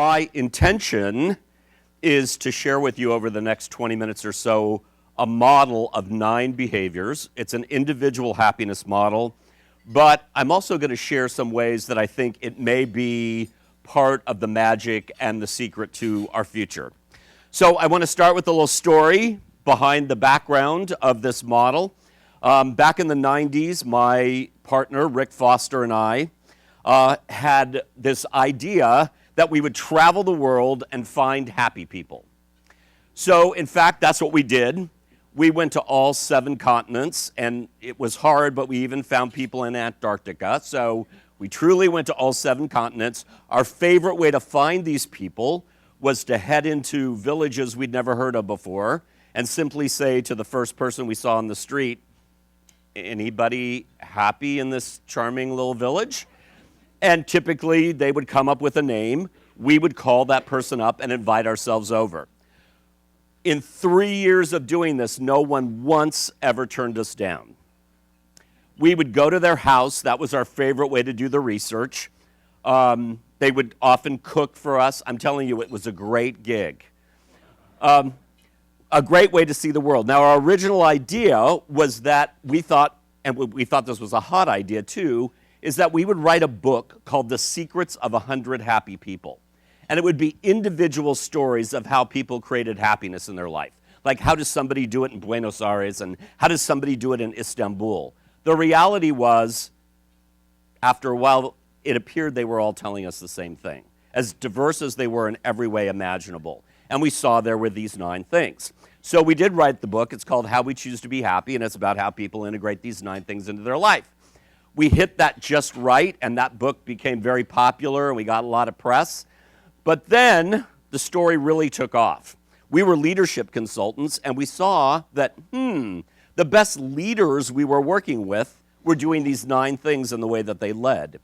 my intention is to share with you over the next 20 minutes or so a model of 9 behaviors. It's an individual happiness model, but I'm also going to share some ways that I think it may be part of the magic and the secret to our future. So I want to start with a little story behind the background of this model. Back in the 90s, my partner, Rick Foster, and I had this idea that we would travel the world and find happy people. So, in fact, that's what we did. We went to all 7 continents, and it was hard, but we even found people in Antarctica. So we truly went to all 7 continents. Our favorite way to find these people was to head into villages we'd never heard of before and simply say to the first person we saw on the street, "Anybody happy in this charming little village?" And typically they would come up with a name. We would call that person up and invite ourselves over. In 3 years of doing this, no one once ever turned us down. We would go to their house. That was our favorite way to do the research. They would often cook for us. I'm telling you, it was a great gig. A great way to see the world. Now, our original idea was that we thought, and we thought this was a hot idea too, is that we would write a book called The Secrets of 100 Happy People. And it would be individual stories of how people created happiness in their life. Like, how does somebody do it in Buenos Aires, and how does somebody do it in Istanbul? The reality was, after a while, it appeared they were all telling us the same thing, as diverse as they were in every way imaginable. And we saw there were these 9 things. So we did write the book. It's called How We Choose to Be Happy, and it's about how people integrate these 9 things into their life. We hit that just right, and that book became very popular, and we got a lot of press. But then the story really took off. We were leadership consultants, and we saw that, the best leaders we were working with were doing these 9 things in the way that they led.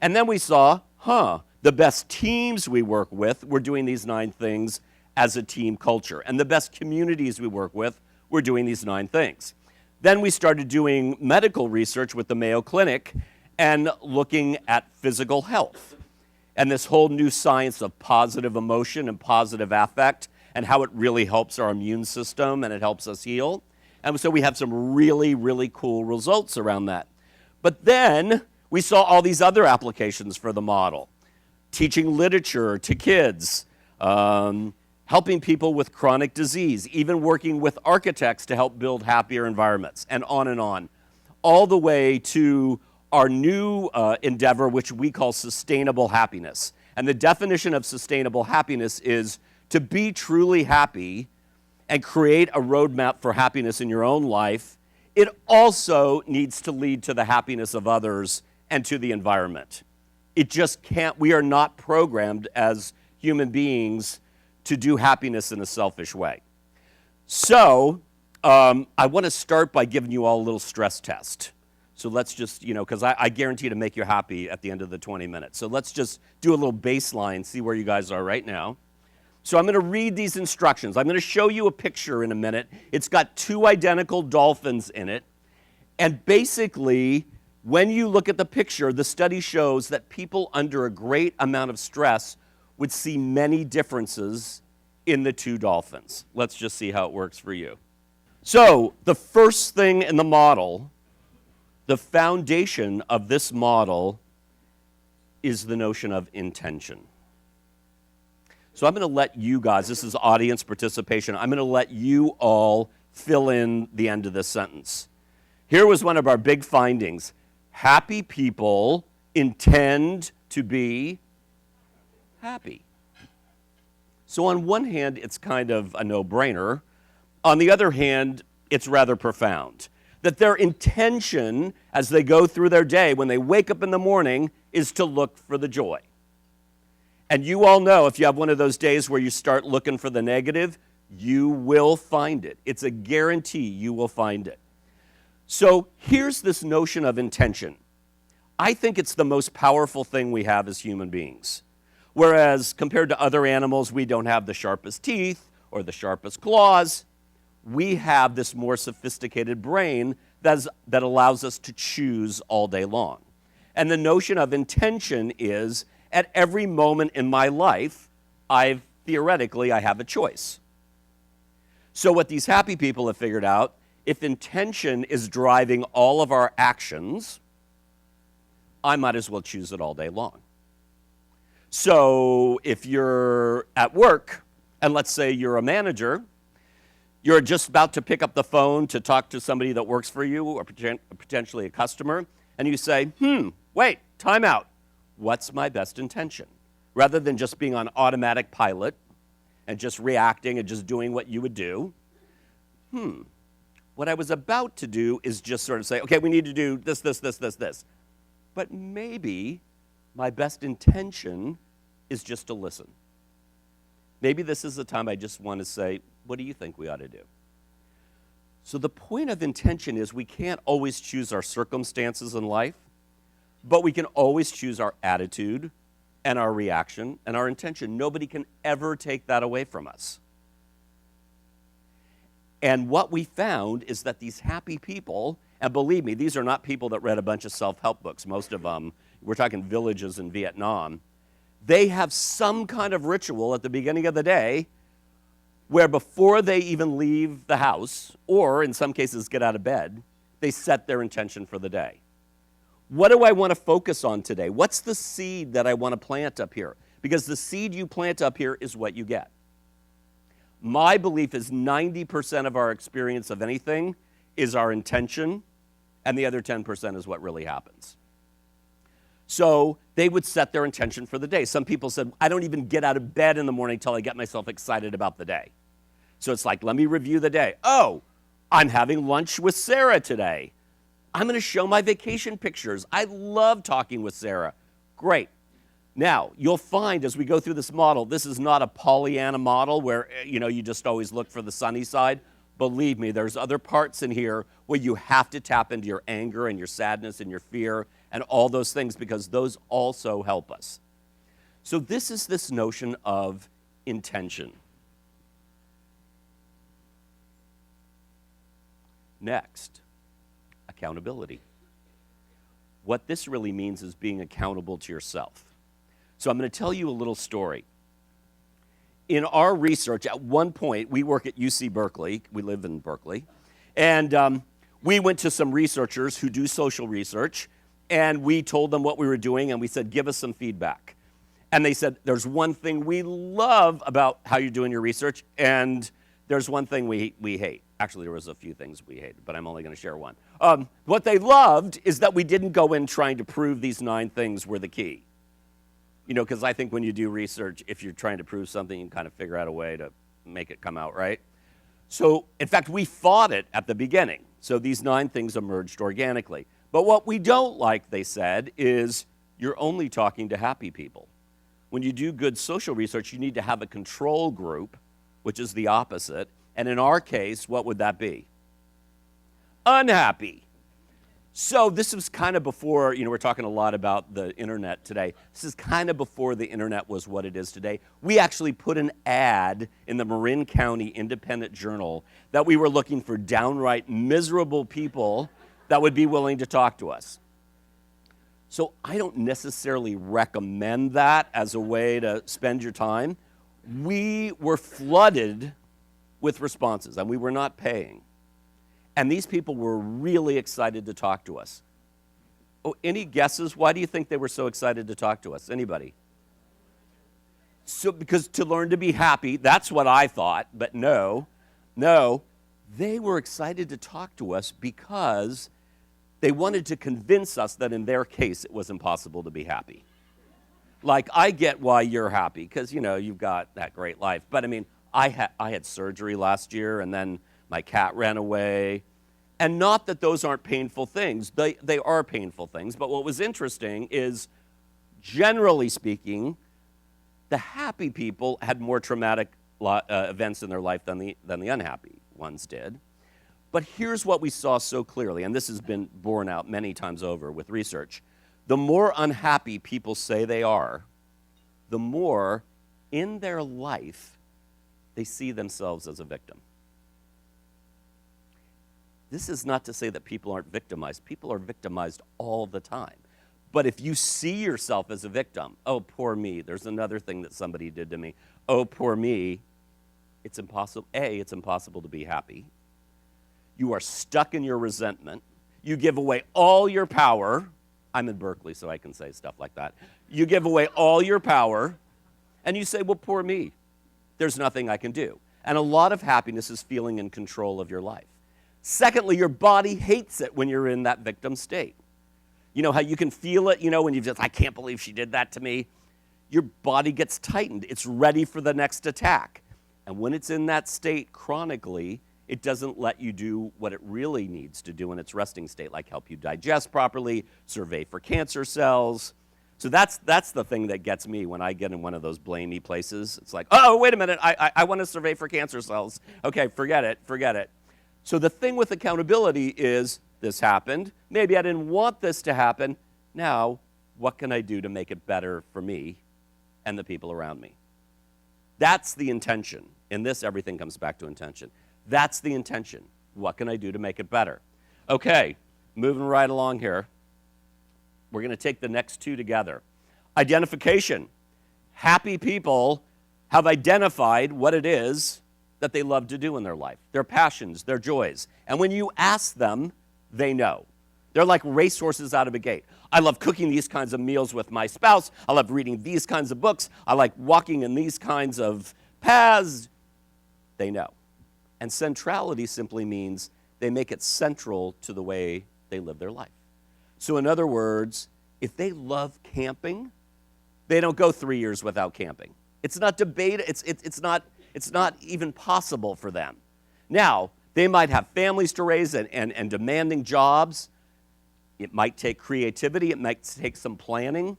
And then we saw, the best teams we work with were doing these 9 things as a team culture. And the best communities we work with were doing these 9 things. Then we started doing medical research with the Mayo Clinic and looking at physical health and this whole new science of positive emotion and positive affect and how it really helps our immune system and it helps us heal. And so we have some really, really cool results around that. But then we saw all these other applications for the model. Teaching literature to kids, helping people with chronic disease, even working with architects to help build happier environments, and on, all the way to our new endeavor, which we call sustainable happiness. And the definition of sustainable happiness is to be truly happy and create a roadmap for happiness in your own life. It also needs to lead to the happiness of others and to the environment. It just can't, we are not programmed as human beings to do happiness in a selfish way. So I want to start by giving you all a little stress test. So let's just, because I guarantee to make you happy at the end of the 20 minutes. So let's just do a little baseline, see where you guys are right now. So I'm going to read these instructions. I'm going to show you a picture in a minute. It's got 2 identical dolphins in it. And basically, when you look at the picture, the study shows that people under a great amount of stress would see many differences in the 2 dolphins. Let's just see how it works for you. So the first thing in the model, the foundation of this model, is the notion of intention. So I'm going to let you guys, this is audience participation, I'm going to let you all fill in the end of this sentence. Here was one of our big findings. Happy people intend to be happy. So on one hand, it's kind of a no-brainer. On the other hand, it's rather profound. That their intention as they go through their day, when they wake up in the morning, is to look for the joy. And you all know if you have one of those days where you start looking for the negative, you will find it. It's a guarantee you will find it. So here's this notion of intention. I think it's the most powerful thing we have as human beings. Whereas compared to other animals, we don't have the sharpest teeth or the sharpest claws. We have this more sophisticated brain that allows us to choose all day long. And the notion of intention is At every moment in my life, theoretically, I have a choice. So what these happy people have figured out, if intention is driving all of our actions, I might as well choose it all day long. So if you're at work, and let's say you're a manager, you're just about to pick up the phone to talk to somebody that works for you or potentially a customer, and you say, wait, time out. What's my best intention? Rather than just being on automatic pilot and just reacting and just doing what you would do, what I was about to do is just sort of say, okay, we need to do this, this, this, this, this. But maybe my best intention is just to listen. Maybe this is the time I just want to say, what do you think we ought to do? So the point of intention is we can't always choose our circumstances in life, but we can always choose our attitude and our reaction and our intention. Nobody can ever take that away from us. And what we found is that these happy people, and believe me, these are not people that read a bunch of self-help books. Most of them, we're talking villages in Vietnam, they have some kind of ritual at the beginning of the day where before they even leave the house, or in some cases get out of bed, they set their intention for the day. What do I want to focus on today? What's the seed that I want to plant up here? Because the seed you plant up here is what you get. My belief is 90% of our experience of anything is our intention, and the other 10% is what really happens. So they would set their intention for the day. Some people said, I don't even get out of bed in the morning until I get myself excited about the day. So it's like, let me review the day. Oh, I'm having lunch with Sarah today. I'm going to show my vacation pictures. I love talking with Sarah. Great. Now, you'll find as we go through this model, this is not a Pollyanna model where, you just always look for the sunny side. Believe me, there's other parts in here where you have to tap into your anger and your sadness and your fear and all those things because those also help us. So this is this notion of intention. Next, accountability. What this really means is being accountable to yourself. So I'm going to tell you a little story. In our research, at one point, we work at UC Berkeley. We live in Berkeley. And we went to some researchers who do social research, and we told them what we were doing, and we said, give us some feedback. And they said, there's one thing we love about how you're doing your research, and there's one thing we hate. Actually, there was a few things we hated, but I'm only going to share one. What they loved is that we didn't go in trying to prove these 9 things were the key. Because I think when you do research, if you're trying to prove something, you can kind of figure out a way to make it come out right. So, in fact, we fought it at the beginning. So these 9 things emerged organically. But what we don't like, they said, is you're only talking to happy people. When you do good social research, you need to have a control group, which is the opposite. And in our case, what would that be? Unhappy. So this was kind of before, we're talking a lot about the internet today. This is kind of before the internet was what it is today. We actually put an ad in the Marin County Independent Journal that we were looking for downright miserable people that would be willing to talk to us. So I don't necessarily recommend that as a way to spend your time. We were flooded with responses, and we were not paying. And these people were really excited to talk to us. Oh, any guesses? Why do you think they were so excited to talk to us? Anybody? So, because to learn to be happy, that's what I thought, but no. They were excited to talk to us because they wanted to convince us that in their case it was impossible to be happy. Like, I get why you're happy, because, you've got that great life. But, I had surgery last year, and then my cat ran away. And not that those aren't painful things. They are painful things. But what was interesting is, generally speaking, the happy people had more traumatic events in their life than the unhappy ones did. But here's what we saw so clearly, and this has been borne out many times over with research. The more unhappy people say they are, the more in their life they see themselves as a victim. This is not to say that people aren't victimized. People are victimized all the time. But if you see yourself as a victim, oh, poor me, there's another thing that somebody did to me. Oh, poor me, it's impossible. It's impossible to be happy. You are stuck in your resentment. You give away all your power. I'm in Berkeley, so I can say stuff like that. You give away all your power, and you say, well, poor me. There's nothing I can do. And a lot of happiness is feeling in control of your life. Secondly, your body hates it when you're in that victim state. You know how you can feel it, when you just, I can't believe she did that to me. Your body gets tightened. It's ready for the next attack. And when it's in that state chronically, it doesn't let you do what it really needs to do in its resting state, like help you digest properly, survey for cancer cells. So that's the thing that gets me when I get in one of those blamey places. It's like, oh, wait a minute, I want to survey for cancer cells. Okay, forget it. So the thing with accountability is, this happened. Maybe I didn't want this to happen. Now, what can I do to make it better for me and the people around me? That's the intention. In this, everything comes back to intention. That's the intention. What can I do to make it better? Okay, moving right along here. We're going to take the next two together. Identification. Happy people have identified what it is that they love to do in their life, their passions, their joys. And when you ask them, they know. They're like racehorses out of a gate. I love cooking these kinds of meals with my spouse. I love reading these kinds of books. I like walking in these kinds of paths. They know. And centrality simply means they make it central to the way they live their life. So in other words, if they love camping, they don't go 3 years without camping. It's not debated. It's not even possible for them. Now, they might have families to raise and demanding jobs. It might take creativity. It might take some planning.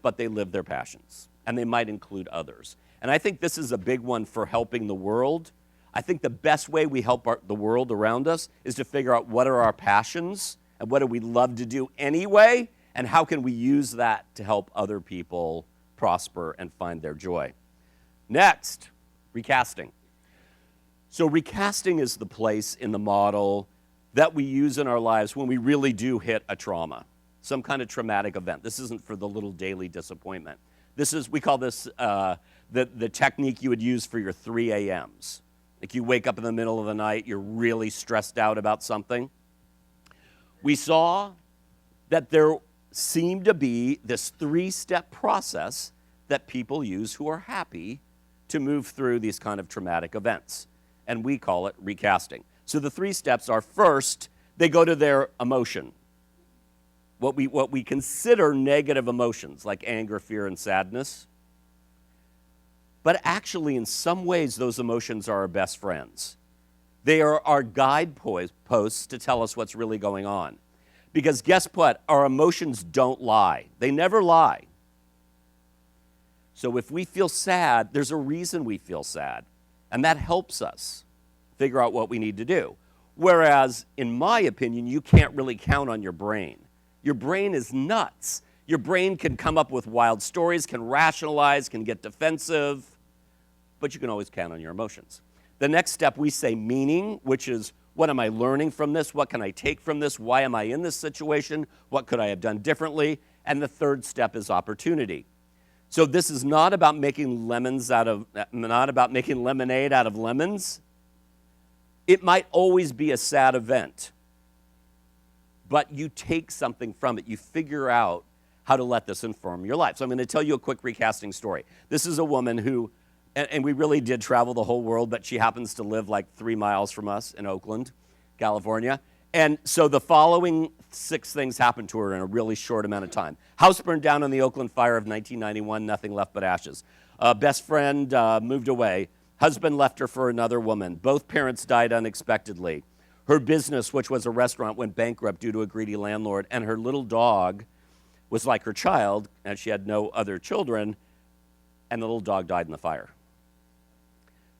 But they live their passions. And they might include others. And I think this is a big one for helping the world. I think the best way we help the world around us is to figure out what are our passions and what do we love to do anyway, and how can we use that to help other people prosper and find their joy. Next, recasting. So recasting is the place in the model that we use in our lives when we really do hit a trauma, some kind of traumatic event. This isn't for the little daily disappointment. We call this the technique you would use for your 3 a.m.s. Like you wake up in the middle of the night, you're really stressed out about something. We saw that there seemed to be this 3-step process that people use who are happy to move through these kind of traumatic events. And we call it recasting. So the 3 steps are, first, they go to their emotion. What we consider negative emotions, like anger, fear, and sadness. But actually, in some ways, those emotions are our best friends. They are our guideposts to tell us what's really going on. Because guess what? Our emotions don't lie. They never lie. So if we feel sad, there's a reason we feel sad. And that helps us figure out what we need to do. Whereas, in my opinion, you can't really count on your brain. Your brain is nuts. Your brain can come up with wild stories, can rationalize, can get defensive, but you can always count on your emotions. The next step, we say meaning, which is, what am I learning from this? What can I take from this? Why am I in this situation? What could I have done differently? And the third step is opportunity. So this is not about making lemonade out of lemons. It might always be a sad event, but you take something from it. You figure out how to let this inform your life. So I'm going to tell you a quick recasting story. This is a woman who, and we really did travel the whole world, but she happens to live like 3 miles from us in Oakland, California. And so the following 6 things happened to her in a really short amount of time. House burned down in the Oakland fire of 1991, nothing left but ashes. Best friend moved away. Husband left her for another woman. Both parents died unexpectedly. Her business, which was a restaurant, went bankrupt due to a greedy landlord, and her little dog was like her child, and she had no other children, and the little dog died in the fire.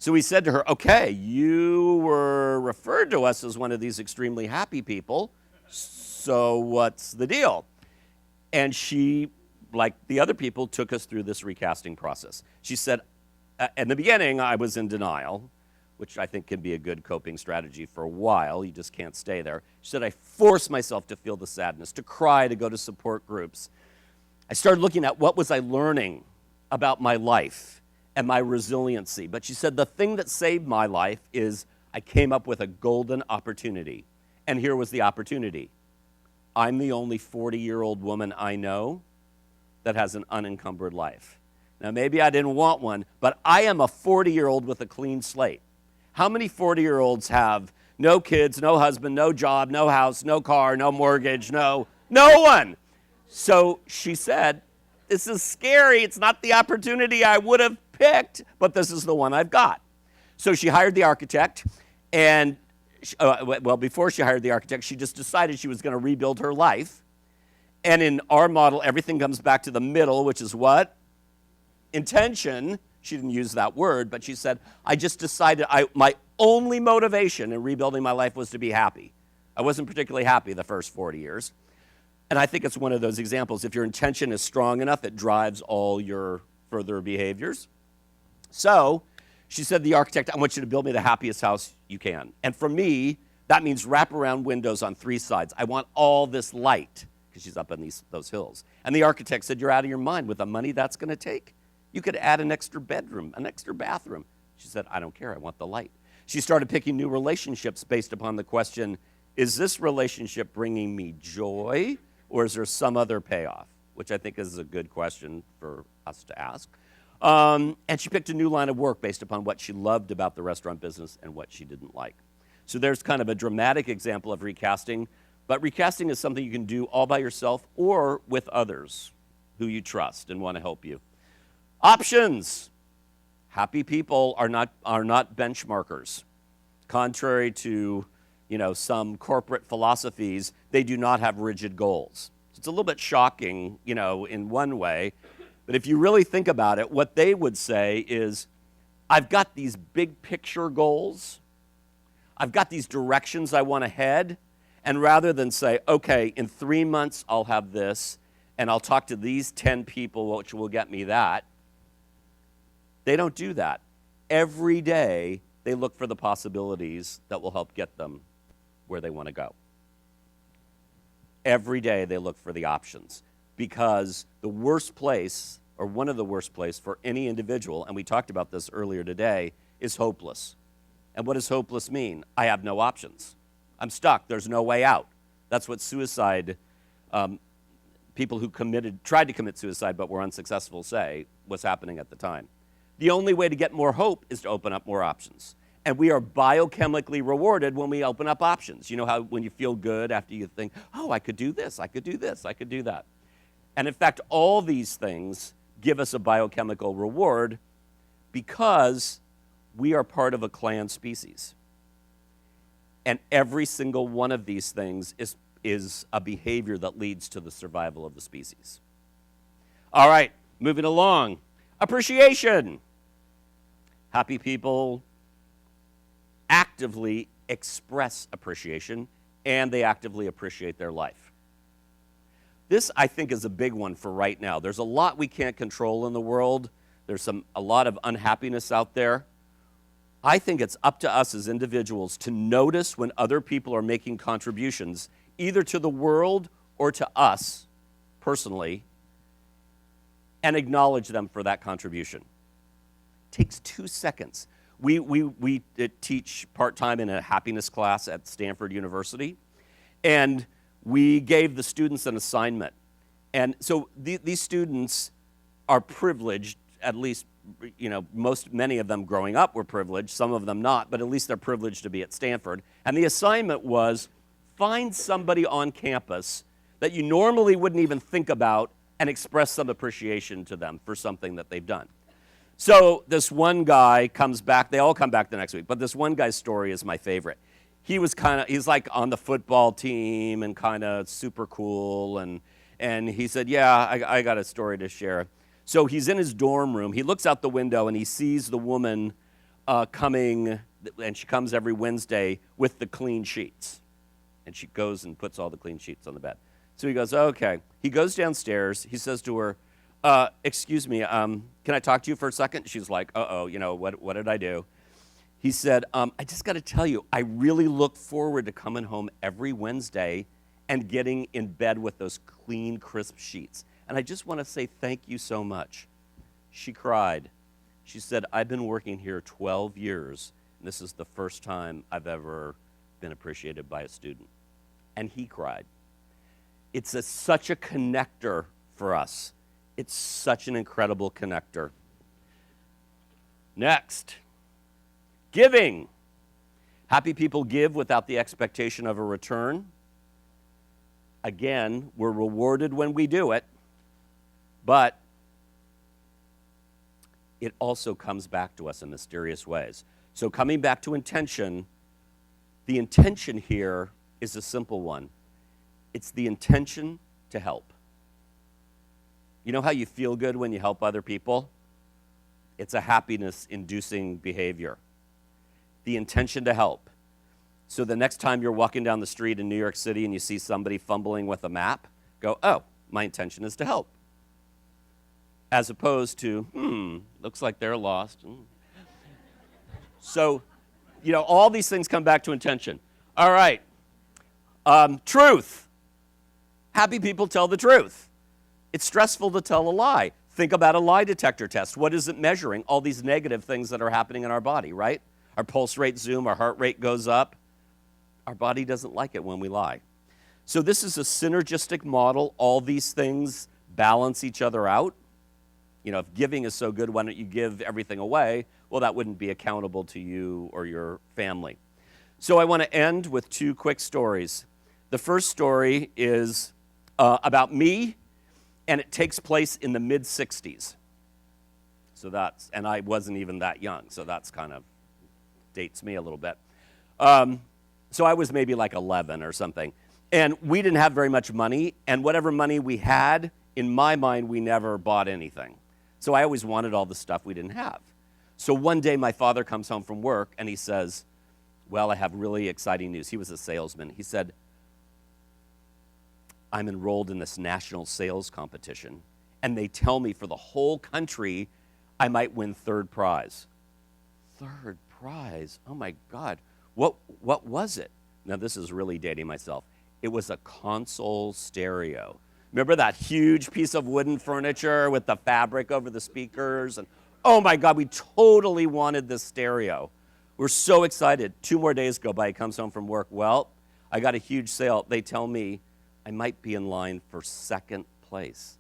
So he said to her, okay, you were referred to us as one of these extremely happy people, so what's the deal? And she, like the other people, took us through this recasting process. She said, in the beginning, I was in denial, which I think can be a good coping strategy for a while. You just can't stay there. She said, I forced myself to feel the sadness, to cry, to go to support groups. I started looking at what was I learning about my life and my resiliency. But she said, the thing that saved my life is I came up with a golden opportunity. And here was the opportunity. I'm the only 40-year-old woman I know that has an unencumbered life. Now, maybe I didn't want one, but I am a 40-year-old with a clean slate. How many 40-year-olds have no kids, no husband, no job, no house, no car, no mortgage, no one? So she said, this is scary. It's not the opportunity I would have picked, but this is the one I've got. So she hired the architect, and before she hired the architect, she just decided she was going to rebuild her life. And in our model, everything comes back to the middle, which is what? Intention. She didn't use that word, but she said, I just decided my only motivation in rebuilding my life was to be happy. I wasn't particularly happy the first 40 years. And I think it's one of those examples. If your intention is strong enough, it drives all your further behaviors. So she said to the architect, I want you to build me the happiest house you can. And for me, that means wraparound windows on 3 sides. I want all this light, because she's up on those hills. And the architect said, you're out of your mind with the money that's going to take. You could add an extra bedroom, an extra bathroom. She said, I don't care. I want the light. She started picking new relationships based upon the question, is this relationship bringing me joy, or is there some other payoff? Which I think is a good question for us to ask. And she picked a new line of work based upon what she loved about the restaurant business and what she didn't like. So there's kind of a dramatic example of recasting, but recasting is something you can do all by yourself or with others who you trust and want to help you. Options. Happy people are not benchmarkers. Contrary to, some corporate philosophies, they do not have rigid goals. So it's a little bit shocking, in one way. But if you really think about it, what they would say is, I've got these big picture goals. I've got these directions I want to head. And rather than say, okay, in 3 months I'll have this, and I'll talk to these 10 people, which will get me that, they don't do that. Every day they look for the possibilities that will help get them where they want to go. Every day they look for the options, because the worst place, or one of the worst places for any individual, and we talked about this earlier today, is hopeless. And what does hopeless mean? I have no options. I'm stuck. There's no way out. That's what suicide, people who tried to commit suicide but were unsuccessful say was happening at the time. The only way to get more hope is to open up more options. And we are biochemically rewarded when we open up options. You know how when you feel good after you think, oh, I could do this, I could do this, I could do that. And in fact, all these things give us a biochemical reward because we are part of a clan species. And every single one of these things is a behavior that leads to the survival of the species. All right, moving along. Appreciation. Happy people actively express appreciation, and they actively appreciate their life. This, I think, is a big one for right now. There's a lot we can't control in the world. There's a lot of unhappiness out there. I think it's up to us as individuals to notice when other people are making contributions, either to the world or to us personally, and acknowledge them for that contribution. It takes 2 seconds. We teach part-time in a happiness class at Stanford University, and we gave the students an assignment. And so these students are privileged, at least, many of them growing up were privileged, some of them not, but at least they're privileged to be at Stanford. And the assignment was, find somebody on campus that you normally wouldn't even think about and express some appreciation to them for something that they've done. So this one guy comes back, they all come back the next week, but this one guy's story is my favorite. He's like on the football team and kind of super cool, and he said, yeah, I got a story to share. So he's in his dorm room, he looks out the window and he sees the woman coming, and she comes every Wednesday with the clean sheets. And she goes and puts all the clean sheets on the bed. So he goes, okay. He goes downstairs, he says to her, excuse me, can I talk to you for a second? She's like, uh-oh, what did I do? He said, I just got to tell you, I really look forward to coming home every Wednesday and getting in bed with those clean, crisp sheets. And I just want to say thank you so much. She cried. She said, I've been working here 12 years, and this is the first time I've ever been appreciated by a student. And he cried. It's such a connector for us. It's such an incredible connector. Next, giving. Happy people give without the expectation of a return. Again, we're rewarded when we do it, but it also comes back to us in mysterious ways. So coming back to intention, the intention here is a simple one. It's the intention to help. You know how you feel good when you help other people? It's a happiness-inducing behavior. The intention to help. So the next time you're walking down the street in New York City and you see somebody fumbling with a map, go, oh, my intention is to help. As opposed to, looks like they're lost. So, all these things come back to intention. All right. Truth. Happy people tell the truth. It's stressful to tell a lie. Think about a lie detector test. What is it measuring? All these negative things that are happening in our body, right? Our pulse rate zoom, our heart rate goes up. Our body doesn't like it when we lie. So this is a synergistic model. All these things balance each other out. If giving is so good, why don't you give everything away? Well, that wouldn't be accountable to you or your family. So I want to end with two quick stories. The first story is about me, and it takes place in the mid-'60s. And I wasn't even that young, so that's kind of dates me a little bit. So I was maybe like 11 or something. And we didn't have very much money, and whatever money we had, in my mind, we never bought anything. So I always wanted all the stuff we didn't have. So one day my father comes home from work and he says, well, I have really exciting news. He was a salesman. He said, I'm enrolled in this national sales competition, and they tell me for the whole country I might win third prize. Third prize? Oh my God. What was it? Now this is really dating myself. It was a console stereo. Remember that huge piece of wooden furniture with the fabric over the speakers? And oh my God, we totally wanted this stereo. We're so excited. 2 more days go by. He comes home from work. Well, I got a huge sale. They tell me I might be in line for second place.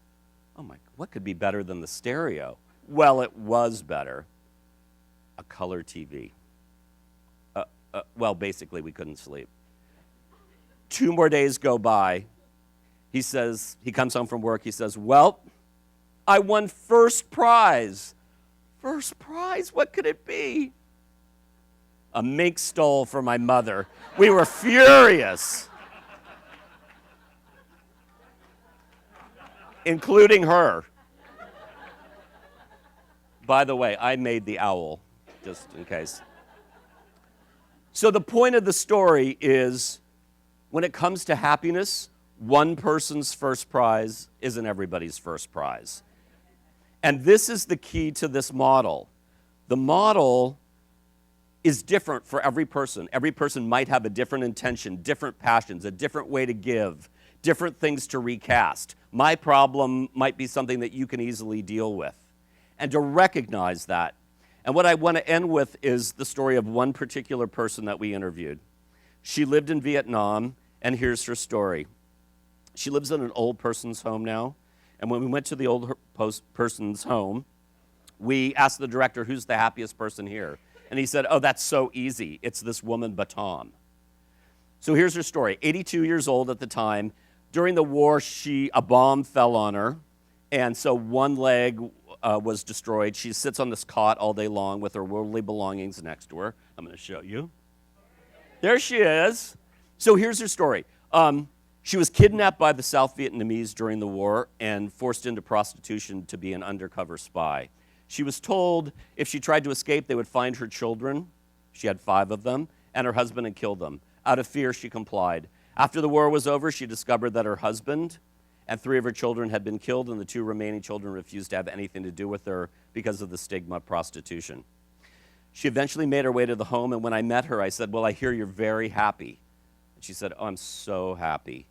Oh my, what could be better than the stereo? Well, it was better. A color TV. Well, basically, we couldn't sleep. 2 more days go by. He comes home from work, he says, well, I won first prize. First prize? What could it be? A mink stole for my mother. We were furious. Including her. By the way, I made the owl, just in case. So the point of the story is, when it comes to happiness, one person's first prize isn't everybody's first prize. And this is the key to this model. The model is different for every person. Every person might have a different intention, different passions, a different way to give, different things to recast. My problem might be something that you can easily deal with. And to recognize that. And what I want to end with is the story of one particular person that we interviewed. She lived in Vietnam, and here's her story. She lives in an old person's home now, and when we went to the old person's home, we asked the director, who's the happiest person here? And he said, oh, that's so easy. It's this woman, Batam. So here's her story. 82 years old at the time. During the war, a bomb fell on her, and so one leg was destroyed. She sits on this cot all day long with her worldly belongings next to her. I'm going to show you. There she is. So here's her story. She was kidnapped by the South Vietnamese during the war and forced into prostitution to be an undercover spy. She was told if she tried to escape, they would find her children. She had 5 of them, and her husband and kill them. Out of fear, she complied. After the war was over, she discovered that her husband and 3 of her children had been killed, and the 2 remaining children refused to have anything to do with her because of the stigma of prostitution. She eventually made her way to the home, and when I met her, I said, well, I hear you're very happy. And she said, oh, I'm so happy.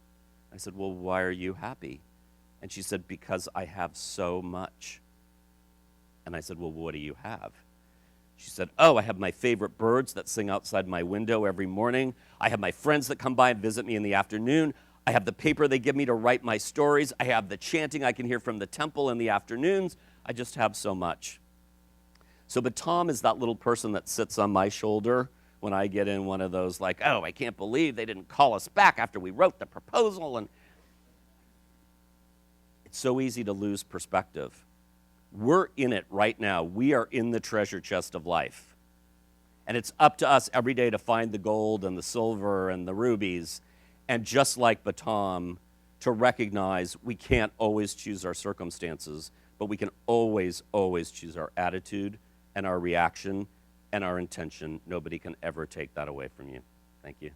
I said, well, why are you happy? And she said, because I have so much. And I said, well, what do you have? She said, oh, I have my favorite birds that sing outside my window every morning. I have my friends that come by and visit me in the afternoon. I have the paper they give me to write my stories. I have the chanting I can hear from the temple in the afternoons. I just have so much. So, but Tom is that little person that sits on my shoulder when I get in one of those like, oh, I can't believe they didn't call us back after we wrote the proposal. And it's so easy to lose perspective. We're in it right now. We are in the treasure chest of life. And it's up to us every day to find the gold and the silver and the rubies. And just like Batam, to recognize we can't always choose our circumstances, but we can always, always choose our attitude and our reaction and our intention. Nobody can ever take that away from you. Thank you.